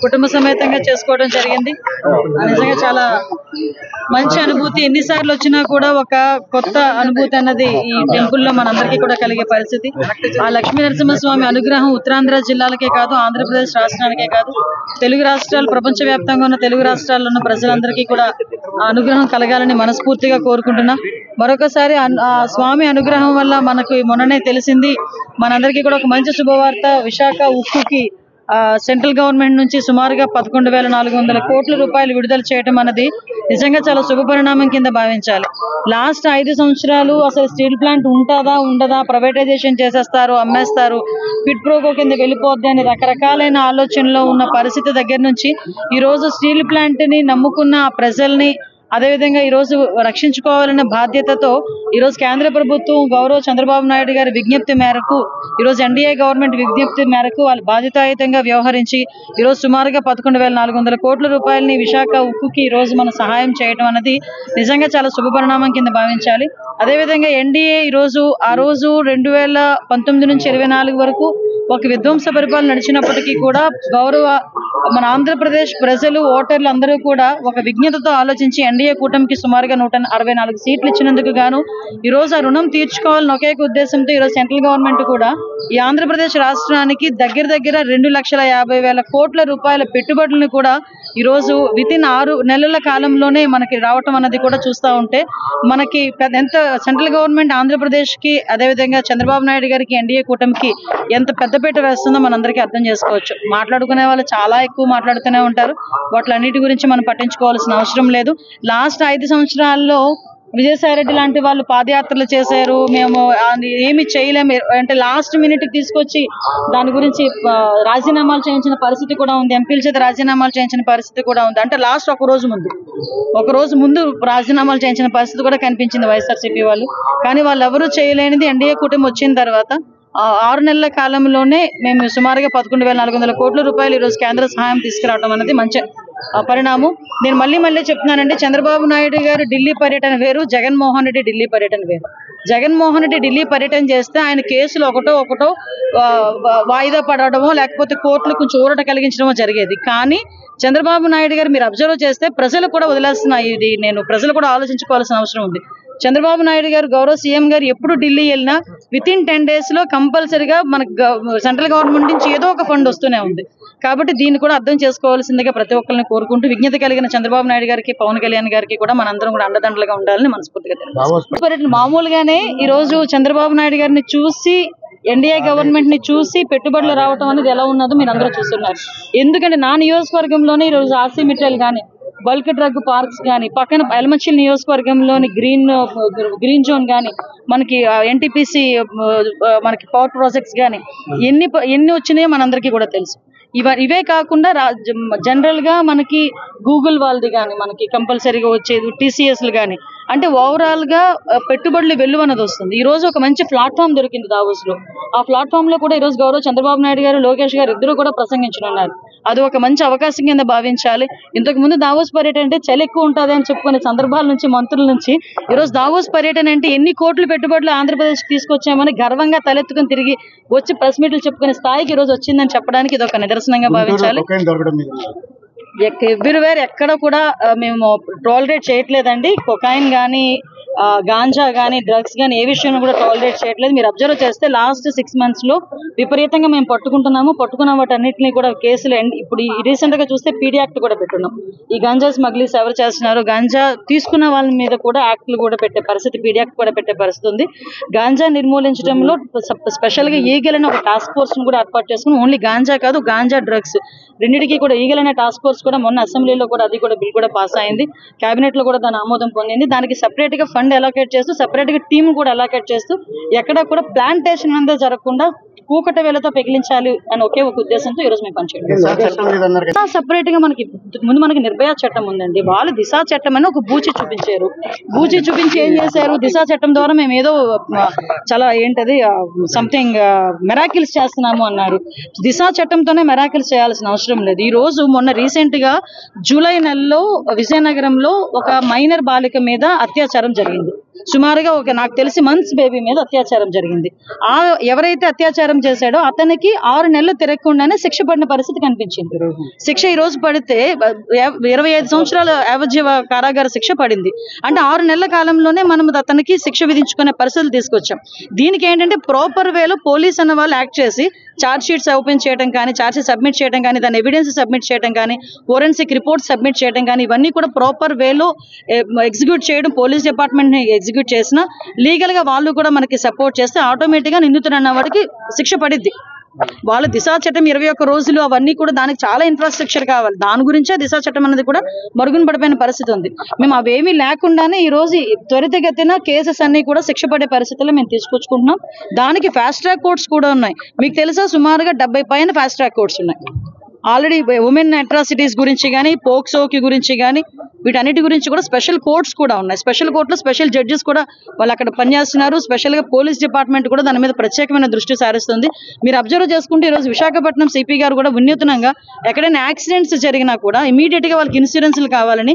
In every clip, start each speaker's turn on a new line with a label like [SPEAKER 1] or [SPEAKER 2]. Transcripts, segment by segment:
[SPEAKER 1] కుటుంబ సమేతంగా చేసుకోవడం జరిగింది. నిజంగా చాలా మంచి అనుభూతి. ఎన్నిసార్లు వచ్చినా కూడా ఒక కొత్త అనుభూతి అన్నది ఈ టెంపుల్ లో మనందరికీ కూడా కలిగే పరిస్థితి. ఆ లక్ష్మీ నరసింహస్వామి అనుగ్రహం ఉత్తరాంధ్ర జిల్లాలకే కాదు, ఆంధ్రప్రదేశ్ రాష్ట్రానికే కాదు, తెలుగు రాష్ట్రాలు, ప్రపంచ వ్యాప్తంగా ఉన్న తెలుగు రాష్ట్రాల్లో ఉన్న ప్రజలందరికీ కూడా అనుగ్రహం కలగాలని మనస్ఫూర్తిగా కోరుకుంటున్నా. మరొకసారి ఆ స్వామి అనుగ్రహం వల్ల మనకు మొన్ననే తెలిసింది, మనందరికీ కూడా ఒక మంచి శుభవార్త. విశాఖ ఉక్కుకి సెంట్రల్ గవర్నమెంట్ నుంచి సుమారుగా 11,400 కోట్ల రూపాయలు విడుదల చేయడం అన్నది నిజంగా చాలా శుభ పరిణామం కింద భావించాలి. లాస్ట్ 5 సంవత్సరాలు అసలు స్టీల్ ప్లాంట్ ఉంటుందా ఉండదా, ప్రైవేటైజేషన్ చేసేస్తారు, అమ్మేస్తారు, క్విడ్ ప్రోకో కింద వెళ్ళిపోద్ది అని రకరకాలైన ఆలోచనలో ఉన్న పరిస్థితి దగ్గర నుంచి ఈ రోజు స్టీల్ ప్లాంట్ ని నమ్ముకున్న ప్రజల్ని, అదేవిధంగా ఈ రోజు రక్షించుకోవాలన్న బాధ్యతతో ఈ రోజు కేంద్ర ప్రభుత్వం గౌరవ చంద్రబాబు నాయుడు గారి విజ్ఞప్తి మేరకు, ఈ రోజు ఎన్డీఏ గవర్నమెంట్ విజ్ఞప్తి మేరకు వాళ్ళు బాధ్యతాయుతంగా వ్యవహరించి ఈ రోజు సుమారుగా 11,400 కోట్ల రూపాయలని విశాఖ ఉక్కుకి ఈ రోజు మనం సహాయం చేయడం అనేది నిజంగా చాలా శుభ పరిణామం కింద భావించాలి. అదేవిధంగా ఎన్డీఏ ఆ రోజు 2019 నుంచి 24 వరకు ఒక విధ్వంస పరిపాలన నడిచినప్పటికీ కూడా మన ఆంధ్రప్రదేశ్ ప్రజలు, ఓటర్లు అందరూ కూడా ఒక విజ్ఞతతో ఆలోచించి ఎన్డీఏ కూటమికి సుమారుగా 164 సీట్లు ఇచ్చినందుకు గాను ఈ రోజు ఆ రుణం తీర్చుకోవాలని ఒకే ఉద్దేశంతో ఈరోజు సెంట్రల్ గవర్నమెంట్ కూడా ఈ ఆంధ్రప్రదేశ్ రాష్ట్రానికి దగ్గర 2,50,000 కోట్ల రూపాయల పెట్టుబడులను కూడా ఈ రోజు వితిన్ 6 నెలల కాలంలోనే మనకి రావటం అన్నది కూడా చూస్తూ ఉంటే మనకి ఎంత సెంట్రల్ గవర్నమెంట్ ఆంధ్రప్రదేశ్ కి, అదేవిధంగా చంద్రబాబు నాయుడు గారికి, ఎన్డీఏ కూటమికి ఎంత పెద్దపీట వేస్తుందో మనందరికీ అర్థం చేసుకోవచ్చు. మాట్లాడుకునే వాళ్ళు చాలా ఎక్కువ మాట్లాడుతూనే ఉంటారు, వాటిలన్నిటి గురించి మనం పట్టించుకోవాల్సిన అవసరం లేదు. లాస్ట్ 5 సంవత్సరాల్లో విజయసాయిరెడ్డి లాంటి వాళ్ళు పాదయాత్రలు చేశారు, మేము ఏమి చేయలేము అంటే లాస్ట్ మినిట్ తీసుకొచ్చి దాని గురించి రాజీనామాలు చేయించిన పరిస్థితి కూడా ఉంది, ఎంపీల చేత రాజీనామాలు చేయించిన పరిస్థితి కూడా ఉంది. అంటే లాస్ట్ ఒక రోజు ముందు రాజీనామాలు చేయించిన పరిస్థితి కూడా కనిపించింది వైఎస్ఆర్సీపీ వాళ్ళు. కానీ వాళ్ళు ఎవరూ చేయలేనిది ఎన్డీఏ కూటమి వచ్చిన తర్వాత 6 నెలల కాలంలోనే మేము సుమారుగా 11,400 కోట్ల రూపాయలు ఈరోజు కేంద్ర సహాయం తీసుకురావడం అనేది మంచి పరిణామం. నేను మళ్ళీ చెప్తున్నానండి, చంద్రబాబు నాయుడు గారు ఢిల్లీ పర్యటన వేరు, జగన్మోహన్ రెడ్డి ఢిల్లీ పర్యటన వేరు. జగన్మోహన్ రెడ్డి ఢిల్లీ పర్యటన చేస్తే ఆయన కేసులు ఒకటో వాయిదా పడడమో లేకపోతే కోర్టులు కొంచెం ఊరట కలిగించడమో జరిగేది. కానీ చంద్రబాబు నాయుడు గారు మీరు అబ్జర్వ్ చేస్తే ప్రజలు కూడా వదిలేస్తున్నాయి, ఇది ప్రజలు కూడా ఆలోచించుకోవాల్సిన అవసరం ఉంది. చంద్రబాబు నాయుడు గారు గౌరవ సీఎం గారు ఎప్పుడు ఢిల్లీ వెళ్ళినా వితిన్ 10 days లో కంపల్సరిగా మనకు సెంట్రల్ గవర్నమెంట్ నుంచి ఏదో ఒక ఫండ్ వస్తూనే ఉంది. కాబట్టి దీన్ని కూడా అర్థం చేసుకోవాల్సిందిగా ప్రతి ఒక్కరిని కోరుకుంటూ, విజ్ఞత కలిగిన చంద్రబాబు నాయుడు గారికి, పవన్ కళ్యాణ్ గారికి కూడా మనందరం కూడా అండదండలుగా ఉండాలని మనస్ఫూర్తిగా తెలియజేస్తున్నాం. మామూలుగానే ఈ రోజు చంద్రబాబు నాయుడు గారిని చూసి, ఎన్డీఏ గవర్నమెంట్ ని చూసి పెట్టుబడులు రావడం అనేది ఎలా ఉన్నదో మీరు అందరూ చూస్తున్నారు. ఎందుకంటే నా నియోజకవర్గంలోనే ఈ రోజు ఆర్సీ మిట్టల్ కానీ, బల్క్ డ్రగ్ పార్క్స్ కానీ, పక్కన ఎలమంచిల్ నియోజకవర్గంలోని గ్రీన్ జోన్ కానీ, మనకి ఎన్టీపీసీ మనకి పవర్ ప్రాజెక్ట్స్ కానీ ఎన్ని వచ్చినాయో మనందరికీ కూడా తెలుసు. ఇవే కాకుండా జనరల్ గా మనకి గూగుల్ వాళ్ళది కానీ, మనకి కంపల్సరీగా వచ్చేది టీసీఎస్లు కానీ, అంటే ఓవరాల్ గా పెట్టుబడులు వెల్లువ అనేది వస్తుంది. ఈ రోజు ఒక మంచి ప్లాట్ఫామ్ దొరికింది దావోస్ లో. ఆ ప్లాట్ఫామ్ లో కూడా ఈ రోజు గౌరవ చంద్రబాబు నాయుడు గారు, లోకేష్ గారు ఇద్దరు కూడా ప్రసంగించనున్నారు. అది ఒక మంచి అవకాశం కింద భావించాలి. ఇంతకు ముందు దావోస్ పర్యటన అంటే చలి ఎక్కువ ఉంటుంది అని చెప్పుకునే సందర్భాల నుంచి, మంత్రుల నుంచి ఈ రోజు దావోస్ పర్యటన అంటే ఎన్ని కోట్ల పెట్టుబడులు ఆంధ్రప్రదేశ్ తీసుకొచ్చామని గర్వంగా తలెత్తుకుని తిరిగి వచ్చి ప్రెస్ మీట్లు చెప్పుకునే స్థాయికి ఈ రోజు వచ్చిందని చెప్పడానికి ఇది ఒక నిదర్శనంగా భావించాలి. ఎవ్రీవేర్ ఎక్కడ కూడా మేము టాలరేట్ చేయట్లేదండి. కొకైన్ కానీ, గాంజా కానీ, డ్రగ్స్ కానీ ఏ విషయంలో కూడా టాలరేట్ చేయట్లేదు. మీరు అబ్జర్వ్ చేస్తే లాస్ట్ 6 months లో విపరీతంగా మేము పట్టుకున్న వాటన్నిటిని కూడా కేసులు. ఇప్పుడు రీసెంట్ గా చూస్తే పీడీ యాక్ట్ కూడా పెట్టున్నాం. ఈ గాంజా స్మగ్లింగ్స్ ఎవరు చేస్తున్నారు, గాంజా తీసుకున్న వాళ్ళ మీద కూడా యాక్ట్లు కూడా పెట్టే పరిస్థితి, పీడీ యాక్ట్ కూడా పెట్టే పరిస్థితి ఉంది. గాంజా నిర్మూలించడంలో స్పెషల్ గా ఈగల్ అనే ఒక టాస్క్ ఫోర్స్ ను కూడా ఏర్పాటు చేసుకుని, ఓన్లీ గాంజా కాదు, గాంజా డ్రగ్స్ రెండింటికి కూడా ఈగల్ అనే టాస్క్ ఫోర్స్ కూడా మొన్న అసెంబ్లీలో కూడా అది కూడా బిల్ కూడా పాస్ అయింది, కేబినెట్ లో కూడా దాని ఆమోదం పొందింది. దానికి సెపరేట్ గా ఫండ్ అలోకేట్ చేస్తూ, సెపరేట్ గా టీమ్ కూడా అలోకేట్ చేస్తూ, ఎక్కడ కూడా ప్లాంటేషన్ అంతా జరగకుండా కూకట వేలతో పెగిలించాలి అని ఒకే ఒక ఉద్దేశంతో ఈ రోజు మేము పనిచేయడం. సెపరేట్ గా మనకి నిర్భయ చట్టం ఉందండి. వాళ్ళు దిశా చట్టం అని ఒక బూచి చూపించి ఏం చేశారు, దిశా చట్టం ద్వారా మేము ఏదో చాలా సంథింగ్ మెరాకిల్స్ చేస్తున్నాము అన్నారు. దిశా చట్టంతోనే మెరాకిల్స్ చేయాల్సిన అవసరం లేదు. ఈ రోజు మొన్న రీసెంట్ గా జూలై నెలలో విజయనగరంలో ఒక మైనర్ బాలిక మీద అత్యాచారం జరిగింది. సుమారుగా నాకు తెలిసి మంత్స్ బేబీ మీద అత్యాచారం జరిగింది. ఎవరైతే అత్యాచారం చేశాడో అతనికి 6 నెలలు తిరగకుండానే శిక్ష పడిన పరిస్థితి కనిపించింది. శిక్ష ఈ రోజు పడితే 25 సంవత్సరాల యావజ్జీవ కారాగార శిక్ష పడింది. అంటే 6 నెలల కాలంలోనే మనం అతనికి శిక్ష విధించుకునే పరిస్థితులు తీసుకొచ్చాం. దీనికి ఏంటంటే ప్రాపర్ వేలో పోలీస్ అన్న వాళ్ళు యాక్ట్ చేసి ఛార్జ్ షీట్స్ ఓపెన్ చేయడం కానీ, ఛార్జ్ సబ్మిట్ చేయడం కానీ, దాని ఎవిడెన్స్ సబ్మిట్ చేయడం కానీ, ఫోరెన్సిక్ రిపోర్ట్ సబ్మిట్ చేయడం కానీ, ఇవన్నీ కూడా ప్రాపర్ వేలో ఎగ్జిక్యూట్ చేయడం, పోలీస్ డిపార్ట్మెంట్ ని ఎగ్జిక్యూట్ చేసిన లీగల్ గా వాళ్ళు కూడా మనకి సపోర్ట్ చేస్తే ఆటోమేటిక్ గా నిందితుడు అన్న వాడికి శిక్ష పడిద్ది. వాళ్ళ దిశా చట్టం 21 రోజులు అవన్నీ కూడా దానికి చాలా ఇన్ఫ్రాస్ట్రక్చర్ కావాలి. దాని గురించే దిశా చట్టం అనేది కూడా మరుగున పడిపోయిన పరిస్థితి ఉంది. మేము అవేమీ లేకుండానే ఈ రోజు త్వరితగతిన కేసెస్ అన్ని కూడా శిక్ష పడే పరిస్థితుల్లో మేము తీసుకొచ్చుకుంటున్నాం. దానికి ఫాస్ట్ ట్రాక్ కోర్ట్స్ కూడా ఉన్నాయి. మీకు తెలుసా, సుమారుగా 70 పైన ఫాస్ట్ ట్రాక్ కోర్ట్స్ ఉన్నాయి. ఆల్రెడీ ఉమెన్ అట్రాసిటీస్ గురించి కానీ, పోక్సోకి గురించి కానీ, వీటన్నిటి గురించి కూడా స్పెషల్ కోర్ట్స్ కూడా ఉన్నాయి. స్పెషల్ కోర్టులో స్పెషల్ జడ్జెస్ కూడా వాళ్ళు అక్కడ పనిచేస్తున్నారు. స్పెషల్గా పోలీస్ డిపార్ట్మెంట్ కూడా దాని మీద ప్రత్యేకమైన దృష్టి సారిస్తుంది. మీరు అబ్జర్వ్ చేసుకుంటే ఈరోజు విశాఖపట్నం సిపి గారు కూడా వినూత్నంగా ఎక్కడైనా యాక్సిడెంట్స్ జరిగినా కూడా ఇమీడియట్ గా వాళ్ళకి ఇన్సూరెన్స్లు కావాలని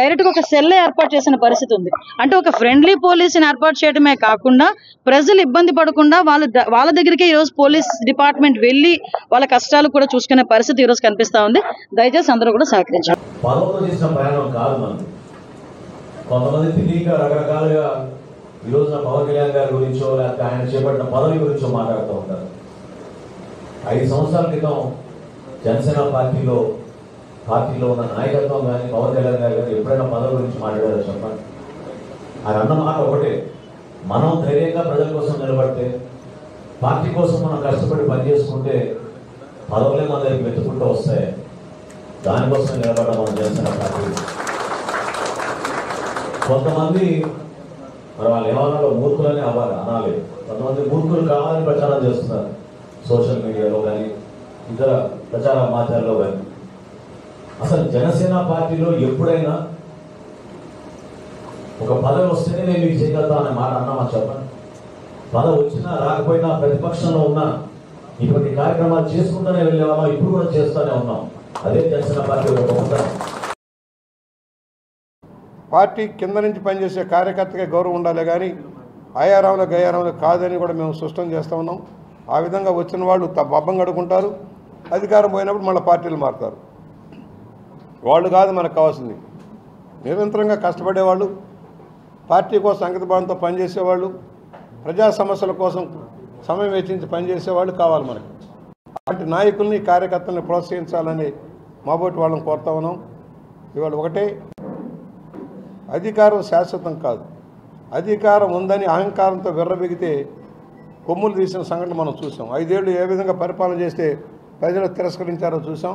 [SPEAKER 1] డైరెక్ట్ గా ఒక సెల్ ఏర్పాటు చేసిన పరిస్థితి ఉంది. అంటే ఒక ఫ్రెండ్లీ పోలీసుని ఏర్పాటు చేయడమే కాకుండా ప్రజలు ఇబ్బంది పడకుండా వాళ్ళ దగ్గరికి ఈరోజు పోలీస్ డిపార్ట్మెంట్ వెళ్ళి వాళ్ళ కష్టాలు కూడా చూసుకునే పరిస్థితి ఈరోజు కనిపిస్తా ఉంది. దయచేసి అందరూ కూడా సహకరించారు.
[SPEAKER 2] కొంతమంది తెలియక రకరకాలుగా ఈ రోజున పవన్ కళ్యాణ్ గారి గురించో లేకపోతే ఆయన చేపట్టిన పదవి గురించో మాట్లాడుతూ ఉంటారు. 5 సంవత్సరాల క్రితం జనసేన పార్టీలో ఉన్న నాయకత్వం కానీ పవన్ కళ్యాణ్ గారు కానీ ఎప్పుడైనా పదవి గురించి మాట్లాడారో చెప్పండి. ఆయన అన్న మాట ఒకటే, మనం ధైర్యంగా ప్రజల కోసం నిలబడితే, పార్టీ కోసం మనం కష్టపడి పనిచేసుకుంటే పదవులే మన దగ్గరికి వెతుకుంటూ వస్తాయి. దానికోసం నిలబడ్డ మన జనసేన పార్టీ. కొంతమంది మరి వాళ్ళు ఏమన్నా మూర్ఖులని అనాలి. కొంతమంది మూర్ఖులు కావాలని ప్రచారం చేస్తున్నారు సోషల్ మీడియాలో కానీ ఇతర ప్రచార మాధ్యమాల్లో కానీ. అసలు జనసేన పార్టీలో ఎప్పుడైనా ఒక పదవి వస్తేనే నేను మీకు చేయగలుగుతా అనే మాట అన్నామా చెప్పండి. పదవి వచ్చినా రాకపోయినా ప్రతిపక్షంలో ఉన్నా ఇటువంటి కార్యక్రమాలు చేసుకుంటూనే వెళ్ళేవాళ్ళం, ఇప్పుడు కూడా చేస్తూనే ఉన్నాం. అదే జనసేన పార్టీ ఒక గొప్పతనం.
[SPEAKER 3] పార్టీ కింద నుంచి పనిచేసే కార్యకర్తగా గౌరవం ఉండాలి కానీ అయారాములు గయారాములు కాదని కూడా మేము స్పష్టం చేస్తూ ఉన్నాం. ఆ విధంగా వచ్చిన వాళ్ళు బబ్బం గడుకుంటారు, అధికారం పోయినప్పుడు మళ్ళీ పార్టీలు మారుతారు. వాళ్ళు కాదు మనకు కావాల్సింది. నిరంతరంగా కష్టపడేవాళ్ళు, పార్టీ కోసం అంకితభావంతో పనిచేసేవాళ్ళు, ప్రజా సమస్యల కోసం సమయం వెచ్చించి పనిచేసేవాళ్ళు కావాలి మనకి. అలాంటి నాయకుల్ని కార్యకర్తల్ని ప్రోత్సహించాలని మాబోటి వాళ్ళని కోరుతా ఉన్నాం. ఇవాళ ఒకటే, అధికారం శాశ్వతం కాదు. అధికారం ఉందని అహంకారంతో విర్రబిగితే కొమ్ములు తీసిన సంఘటన మనం చూసాం. 5 ఏళ్ళు ఏ విధంగా పరిపాలన చేస్తే ప్రజలు తిరస్కరించారో చూసాం.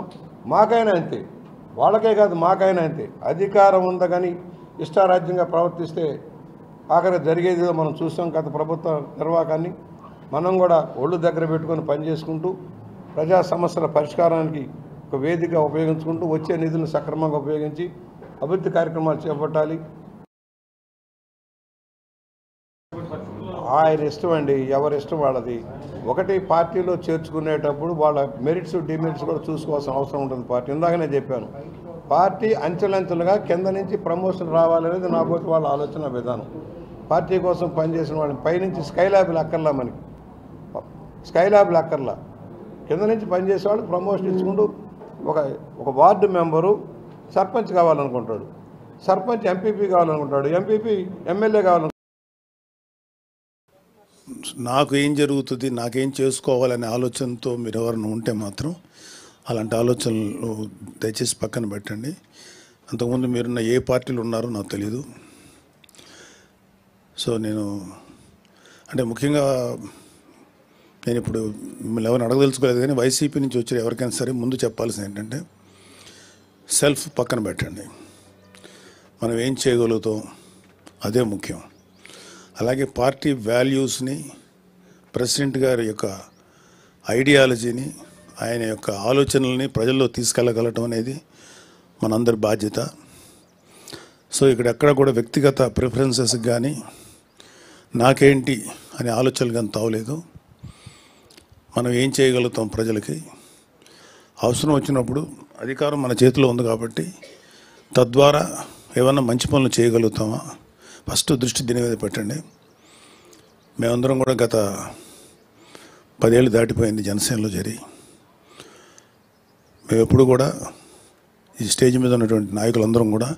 [SPEAKER 3] మాకైనా అంతే, వాళ్ళకే కాదు మాకైనా అంతే. అధికారం ఉందని ఇష్టారాజ్యంగా ప్రవర్తిస్తే ఆఖరి జరిగేది మనం చూసాం. గత ప్రభుత్వ నిర్వాహకాన్ని మనం కూడా ఒళ్ళు దగ్గర పెట్టుకొని పనిచేసుకుంటూ ప్రజా సమస్యల పరిష్కారానికి ఒక వేదిక ఉపయోగించుకుంటూ వచ్చే నిధులను సక్రమంగా ఉపయోగించి అభివృద్ధి కార్యక్రమాలు చేపట్టాలి. ఆయన ఇష్టం అండి, ఎవరిష్టం వాళ్ళది. ఒకటి, పార్టీలో చేర్చుకునేటప్పుడు వాళ్ళ మెరిట్స్ డిమెరిట్స్ కూడా చూసుకోవాల్సిన అవసరం ఉంటుంది పార్టీ. ఇందాకనే చెప్పాను, పార్టీ అంచెలంచెలుగా కింద నుంచి ప్రమోషన్ రావాలనేది నా పోటీ వాళ్ళ ఆలోచన విధానం. పార్టీ కోసం పనిచేసిన వాళ్ళని పైనుంచి స్కైలాబ్లు అక్కర్లా, మనకి స్కైలాబ్లు అక్కర్లా. కింద నుంచి పనిచేసేవాళ్ళు ప్రమోషన్ ఇచ్చుకుంటూ ఒక వార్డు మెంబరు సర్పంచ్ కావాలనుకుంటాడు, సర్పంచ్ ఎంపీపీ కావాలనుకుంటాడు, ఎంపీపీ ఎమ్మెల్యే కావాలనుకుంటాడు.
[SPEAKER 4] నాకు ఏం జరుగుతుంది, నాకేం చేసుకోవాలనే ఆలోచనతో మీరు ఎవరైనా ఉంటే మాత్రం అలాంటి ఆలోచనలు దయచేసి పక్కన పెట్టండి. అంతకుముందు మీరున్న ఏ పార్టీలు ఉన్నారో నాకు తెలీదు. సో నేను అంటే ముఖ్యంగా నేను ఇప్పుడు మిమ్మల్ని ఎవరిని అడగదలుచుకోలేదు, కానీ వైసీపీ నుంచి వచ్చే ఎవరికైనా సరే ముందు చెప్పాల్సింది ఏంటంటే సెల్ఫ్ పక్కన పెట్టండి. మనం ఏం చేయగలుగుతాం అదే ముఖ్యం. అలాగే పార్టీ వాల్యూస్ని, ప్రెసిడెంట్ గారి యొక్క ఐడియాలజీని, ఆయన యొక్క ఆలోచనల్ని ప్రజల్లో తీసుకెళ్ళగలటం అనేది మనందరి బాధ్యత. సో ఇక్కడ ఎక్కడ కూడా వ్యక్తిగత ప్రిఫరెన్సెస్ కానీ నాకేంటి అనే ఆలోచనలు కానీ తావలేదు. మనం ఏం చేయగలుగుతాం ప్రజలకి, అవసరం వచ్చినప్పుడు అధికారం మన చేతిలో ఉంది కాబట్టి తద్వారా ఏమన్నా మంచి పనులు చేయగలుగుతామా, ఫస్ట్ దృష్టి దీని మీద పెట్టండి. మేమందరం కూడా గత 10 ఏళ్ళు దాటిపోయింది జనసేనలో చేరి. మేము ఎప్పుడు కూడా ఈ స్టేజ్ మీద ఉన్నటువంటి నాయకులందరం కూడా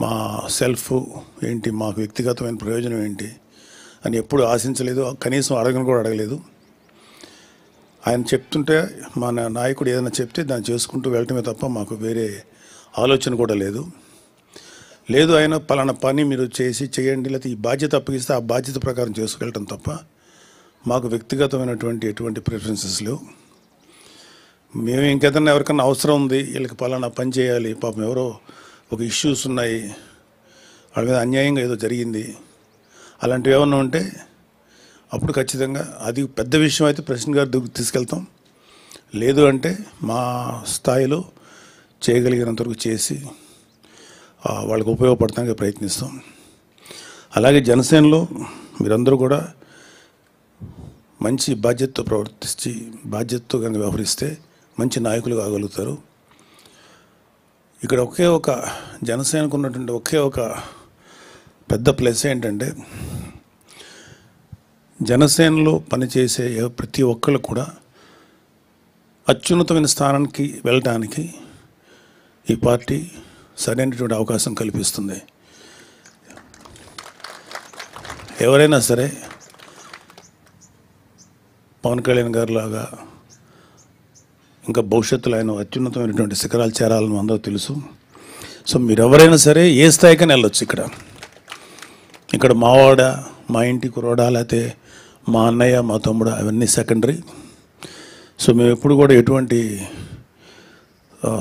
[SPEAKER 4] మా సెల్ఫ్ ఏంటి, మాకు వ్యక్తిగతమైన ప్రయోజనం ఏంటి అని ఎప్పుడు ఆశించలేదు, కనీసం అడగను కూడా అడగలేదు. ఆయన చెప్తుంటే మా నాయకుడు ఏదైనా చెప్తే దాన్ని చేసుకుంటూ వెళ్ళటమే తప్ప మాకు వేరే ఆలోచన కూడా లేదు. ఆయన పలానా పని మీరు చేయండి, లేకపోతే ఈ బాధ్యత అప్పగిస్తే ఆ బాధ్యత ప్రకారం చేసుకెళ్ళటం తప్ప మాకు వ్యక్తిగతమైనటువంటి ఎటువంటి ప్రిఫరెన్సెస్ లేవు. మేము ఇంకేదన్నా ఎవరికన్నా అవసరం ఉంది, వీళ్ళకి పలానా పని చేయాలి, పాపం ఎవరో ఒక ఇష్యూస్ ఉన్నాయి, వాళ్ళ మీద అన్యాయంగా ఏదో జరిగింది, అలాంటివి ఏమన్నా ఉంటే అప్పుడు ఖచ్చితంగా అది పెద్ద విషయం అయితే ప్రెసిడెంట్ గారి దగ్గరికి తీసుకెళ్తాం. లేదు అంటే మా స్థాయిలో చేయగలిగినంతవరకు చేసి వాళ్ళకి ఉపయోగపడటానికి ప్రయత్నిస్తాం. అలాగే జనసేనలో మీరందరూ కూడా మంచి బాధ్యతతో ప్రవర్తించి బాధ్యతతో కనుక వ్యవహరిస్తే మంచి నాయకులు కాగలుగుతారు. ఇక్కడ ఒకే ఒక జనసేనకు ఉన్నటువంటి ఒకే ఒక పెద్ద ప్లస్ ఏంటంటే జనసేనలో పనిచేసే ప్రతి ఒక్కళ్ళు కూడా అత్యున్నతమైన స్థానానికి వెళ్ళడానికి ఈ పార్టీ సరైనటువంటి అవకాశం కల్పిస్తుంది. ఎవరైనా సరే పవన్ కళ్యాణ్ గారి లాగా ఇంకా భవిష్యత్తులో ఆయన అత్యున్నతమైనటువంటి శిఖరాలు చేరాలని అందరూ తెలుసు. సో మీరు ఎవరైనా సరే ఏ స్థాయికైనా వెళ్ళొచ్చు. ఇక్కడ మావాడ, మా ఇంటి కురవాడ, లేకపోతే మా అన్నయ్య, మా తమ్ముడు, అవన్నీ సెకండరీ. సో మేము ఎప్పుడు కూడా ఎటువంటి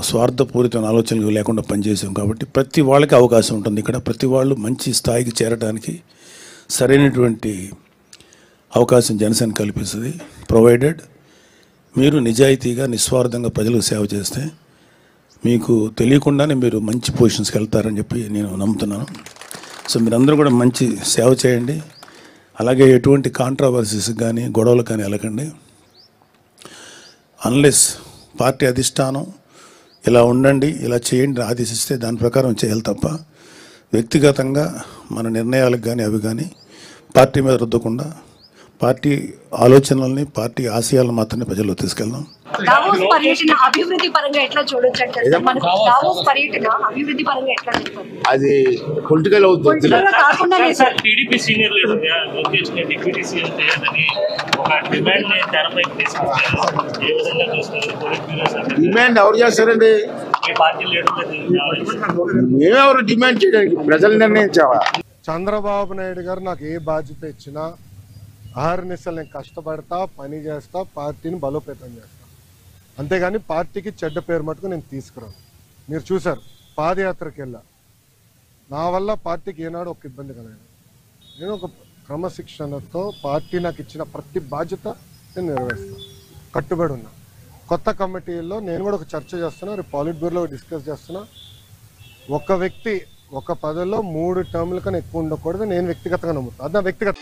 [SPEAKER 4] స్వార్థపూరితమైన ఆలోచనలు లేకుండా పనిచేసాం కాబట్టి ప్రతి వాళ్ళకి అవకాశం ఉంటుంది. ఇక్కడ ప్రతి వాళ్ళు మంచి స్థాయికి చేరడానికి సరైనటువంటి అవకాశం జనసేన కల్పిస్తుంది. ప్రొవైడెడ్ మీరు నిజాయితీగా నిస్వార్థంగా ప్రజలకు సేవ చేస్తే మీకు తెలియకుండానే మీరు మంచి పొజిషన్స్కి వెళ్తారని చెప్పి నేను నమ్ముతున్నాను. సో మీరందరూ కూడా మంచి సేవ చేయండి. అలాగే ఎటువంటి కాంట్రవర్సీస్ కానీ గొడవలు కానీ వెళ్ళకండి. అన్లెస్ పార్టీ అధిష్టానం ఇలా ఉండండి, ఇలా చేయండి ఆదేశిస్తే దాని ప్రకారం చేయాలి తప్ప వ్యక్తిగతంగా మన నిర్ణయాలకు కానీ అవి కానీ పార్టీ మీద రుద్దకుండా పార్టీ ఆలోచనల్ని, పార్టీ ఆశయాలను మాత్రమే ప్రజల్లో తీసుకెళ్దాం.
[SPEAKER 5] దావోస్ పర్యటన అభివృద్ధి పరంగా ఎట్లా చూడొచ్చు? దావోస్ పర్యటన అభివృద్ధి పరంగా ఎట్లా చూస్తారు?
[SPEAKER 6] అది పొలిటికల్
[SPEAKER 5] కాకుండానే sir
[SPEAKER 7] TDP senior leader Lokesh ని డిప్యూటీ సీఎం చేయాలని ఒక డిమాండ్ ని తెరపైకి తీసుకొచ్చారు. ఏ విధంగా చూస్తారు? పొలిట్ బ్యూరో
[SPEAKER 6] డిమాండ్ ఎవరు చేస్తారండి?
[SPEAKER 7] మీ పార్టీ లీడర్
[SPEAKER 6] మేమెవరు డిమాండ్ చేయడానికి? ప్రజలు నిర్ణయించావా?
[SPEAKER 8] చంద్రబాబు నాయుడు గారు నాకు ఏ బాధ్యత ఇచ్చినా అహర్నిశలు నేను కష్టపడతా, పని చేస్తా, పార్టీని బలోపేతం చేస్తా. అంతేగాని పార్టీకి చెడ్డ పేరు మటుకు నేను తీసుకురాను. మీరు చూశారు, పాదయాత్రకి వెళ్ళా, నా వల్ల పార్టీకి ఏనాడు ఒక ఇబ్బంది కలగదు. నేను ఒక క్రమశిక్షణతో పార్టీ నాకు ఇచ్చిన ప్రతి బాధ్యత నేను నెరవేరుస్తాను, కట్టుబడి ఉన్నా. కొత్త కమిటీల్లో నేను కూడా ఒక చర్చ చేస్తున్నా, రేపు పాలిట్ బ్యూరోలో డిస్కస్ చేస్తున్నా. ఒక వ్యక్తి ఒక పదవిలో 3 టర్ముల కన్నా ఎక్కువ ఉండకూడదు నేను వ్యక్తిగతంగా నమ్ముతాను. అది నా వ్యక్తిగత